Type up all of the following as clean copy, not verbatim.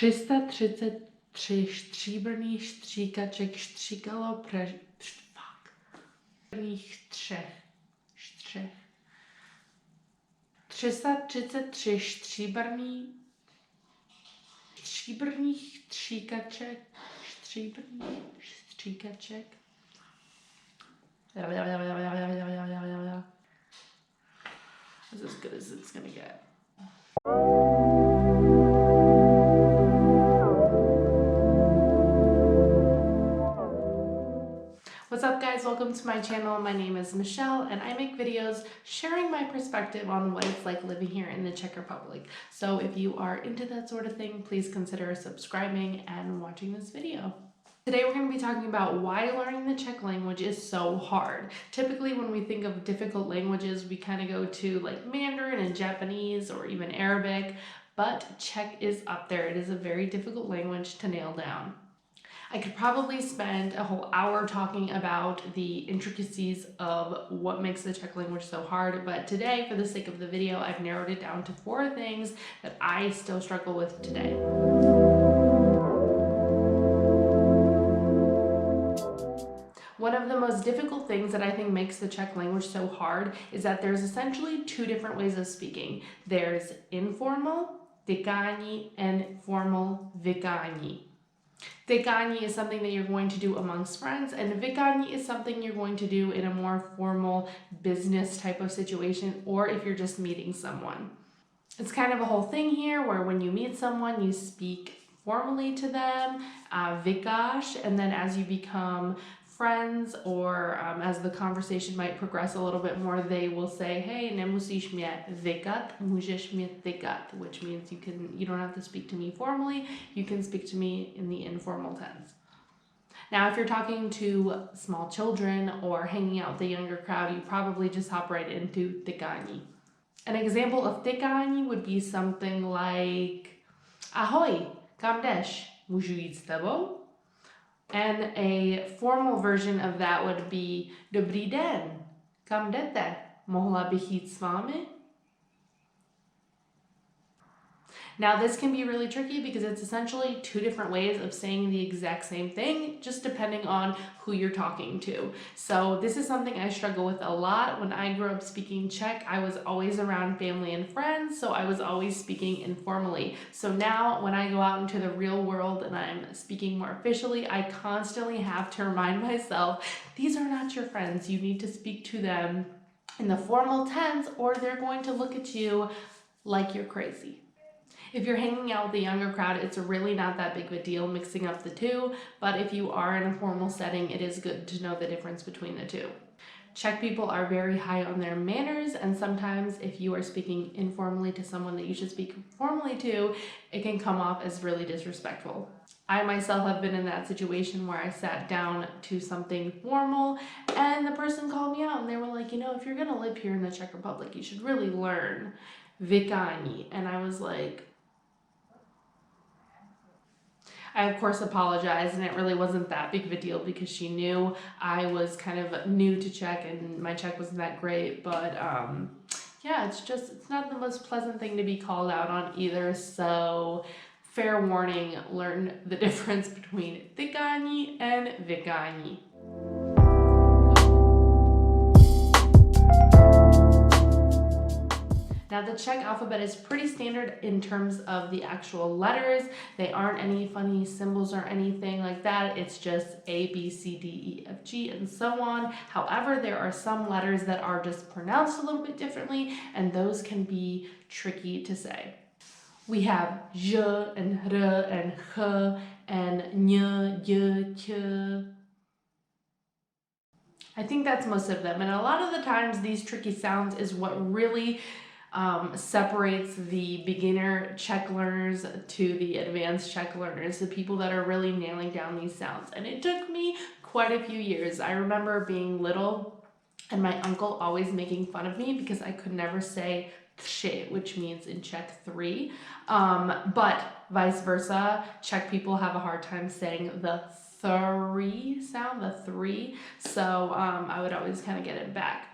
333 stříbrných stříkaček stříkalo třech. 333 stříbrných stříkaček. That's as good as it's gonna get. What's up guys, welcome to my channel. My name is Michelle and I make videos sharing my perspective on what it's like living here in the Czech Republic. So if you are into that sort of thing, please consider subscribing and watching this video. Today we're going to be talking about why learning the Czech language is so hard. Typically when we think of difficult languages, we kind of go to like Mandarin and Japanese or even Arabic, but Czech is up there. It is a very difficult language to nail down. I could probably spend a whole hour talking about the intricacies of what makes the Czech language so hard, but today, for the sake of the video, I've narrowed it down to 4 things that I still struggle with today. One of the most difficult things that I think makes the Czech language so hard is that there's essentially 2 different ways of speaking. There's informal, tykání, and formal, vykání. Tykání is something that you're going to do amongst friends, and vykání is something you're going to do in a more formal business type of situation, or if you're just meeting someone. It's kind of a whole thing here where when you meet someone, you speak formally to them, vykáš, and then as you become friends or as the conversation might progress a little bit more, they will say, hey, nemusíš mě vykat, můžeš mě tykat, which means you don't have to speak to me formally, you can speak to me in the informal tense. Now, if you're talking to small children or hanging out with the younger crowd, you probably just hop right into tykání. An example of tykání would be something like, ahoj, kam jdeš? Můžu jít s tebou? And a formal version of that would be, dobrý den, kam jdete? Mohla bych jít s vámi? Now this can be really tricky because it's essentially 2 different ways of saying the exact same thing, just depending on who you're talking to. So this is something I struggle with a lot. When I grew up speaking Czech, I was always around family and friends, so I was always speaking informally. So now when I go out into the real world and I'm speaking more officially, I constantly have to remind myself, these are not your friends. You need to speak to them in the formal tense or they're going to look at you like you're crazy. If you're hanging out with the younger crowd, it's really not that big of a deal mixing up the 2, but if you are in a formal setting, it is good to know the difference between the 2. Czech people are very high on their manners, and sometimes if you are speaking informally to someone that you should speak formally to, it can come off as really disrespectful. I myself have been in that situation where I sat down to something formal and the person called me out and they were like, you know, if you're gonna live here in the Czech Republic, you should really learn vykání. And I was like, I of course apologized, and it really wasn't that big of a deal because she knew I was kind of new to Czech and my Czech wasn't that great, but yeah, it's not the most pleasant thing to be called out on either, so fair warning, learn the difference between tykání and vykání. Now the Czech alphabet is pretty standard in terms of the actual letters. They aren't any funny symbols or anything like that. It's just A, B, C, D, E, F, G, and so on. However, there are some letters that are just pronounced a little bit differently, and those can be tricky to say. We have J and R and H and Ñ, Y, Q. I think that's most of them, and a lot of the times these tricky sounds is what really separates the beginner Czech learners to the advanced Czech learners, the people that are really nailing down these sounds. And it took me quite a few years. I remember being little and my uncle always making fun of me because I could never say tři, which means in Czech 3. But vice versa, Czech people have a hard time saying the 3 sound, the 3. So I would always kind of get it back.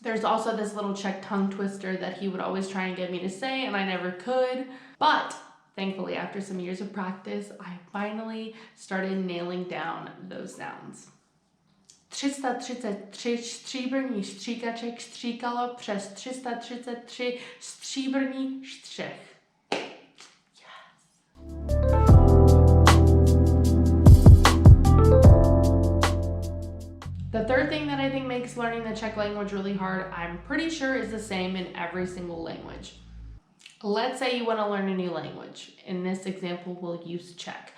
There's also this little Czech tongue twister that he would always try and get me to say, and I never could. But Thankfully, after some years of practice, I finally started nailing down those sounds. 333 stříbrný stříkaček stříkalo přes 333 stříbrný střech. The third thing that I think makes learning the Czech language really hard, I'm pretty sure is the same in every single language. Let's say you want to learn a new language. In this example, we'll use Czech.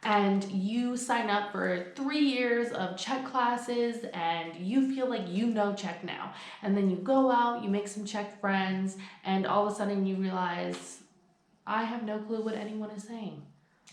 And you sign up for 3 years of Czech classes and you feel like you know Czech now. And then you go out, you make some Czech friends, and all of a sudden you realize, I have no clue what anyone is saying.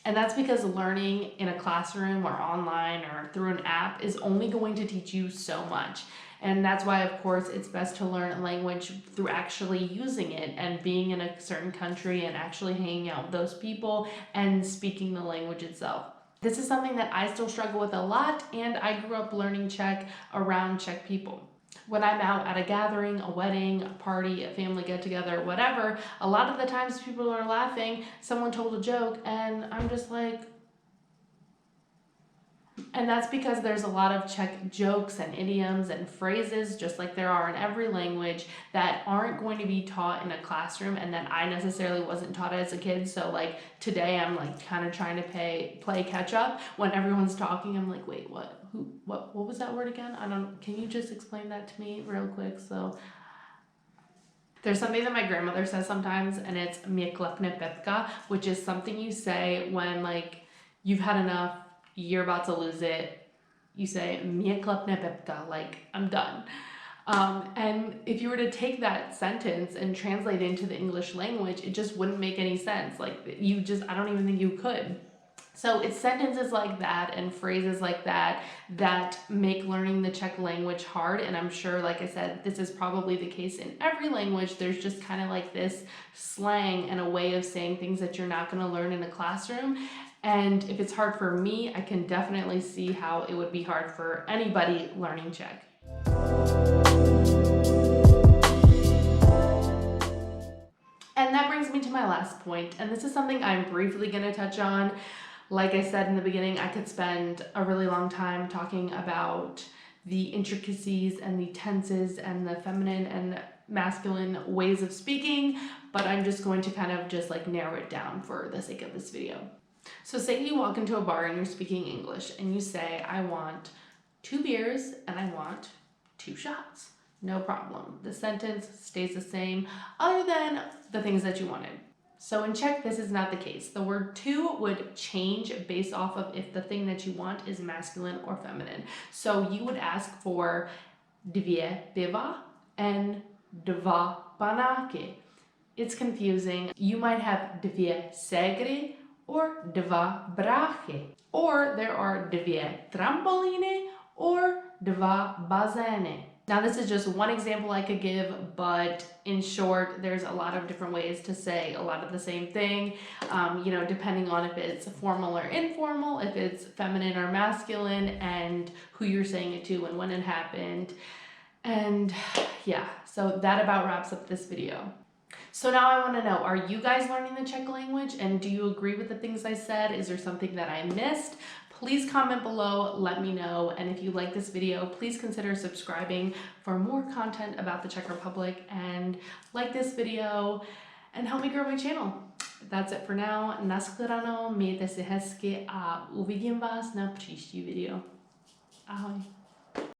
And that's because learning in a classroom or online or through an app is only going to teach you so much. And that's why, of course, it's best to learn a language through actually using it and being in a certain country and actually hanging out with those people and speaking the language itself. This is something that I still struggle with a lot, and I grew up learning Czech around Czech people. When I'm out at a gathering, a wedding, a party, a family get-together, whatever, a lot of the times people are laughing, someone told a joke, and I'm just like... And that's because there's a lot of Czech jokes and idioms and phrases, just like there are in every language, that aren't going to be taught in a classroom and that I necessarily wasn't taught as a kid. So like today I'm like kind of trying to play catch up. When everyone's talking, I'm like, wait, what was that word again? Can you just explain that to me real quick? So there's something that my grandmother says sometimes, and it's mě klepne pepka, which is something you say when like you've had enough, you're about to lose it. You say mě klepne pepka, like I'm done. And if you were to take that sentence and translate it into the English language, it just wouldn't make any sense. Like I don't even think you could. So it's sentences like that and phrases like that that make learning the Czech language hard. And I'm sure, like I said, this is probably the case in every language. There's just kind of like this slang and a way of saying things that you're not going to learn in a classroom. And if it's hard for me, I can definitely see how it would be hard for anybody learning Czech. And that brings me to my last point, and this is something I'm briefly going to touch on. Like I said in the beginning, I could spend a really long time talking about the intricacies and the tenses and the feminine and masculine ways of speaking, but I'm just going to kind of just like narrow it down for the sake of this video. So say you walk into a bar and you're speaking English and you say, I want 2 beers and I want 2 shots. No problem. The sentence stays the same other than the things that you wanted. So in Czech, this is not the case. The word to would change based off of if the thing that you want is masculine or feminine. So you would ask for 2 piva and 2 panáky. It's confusing. You might have 2 ségry or 2 bráchy. Or there are 2 trampolíny or 2 bazény. Now this is just one example I could give, but in short, there's a lot of different ways to say a lot of the same thing, depending on if it's formal or informal, if it's feminine or masculine, and who you're saying it to and when it happened. And yeah, so that about wraps up this video. So now I want to know, are you guys learning the Czech language, and do you agree with the things I said? Is there something that I missed? Please comment below, let me know, and if you like this video, please consider subscribing for more content about the Czech Republic, and like this video and help me grow my channel. That's it for now. Nashledanou, mějte si hezky a uvidím vás na příští video. Ahoj.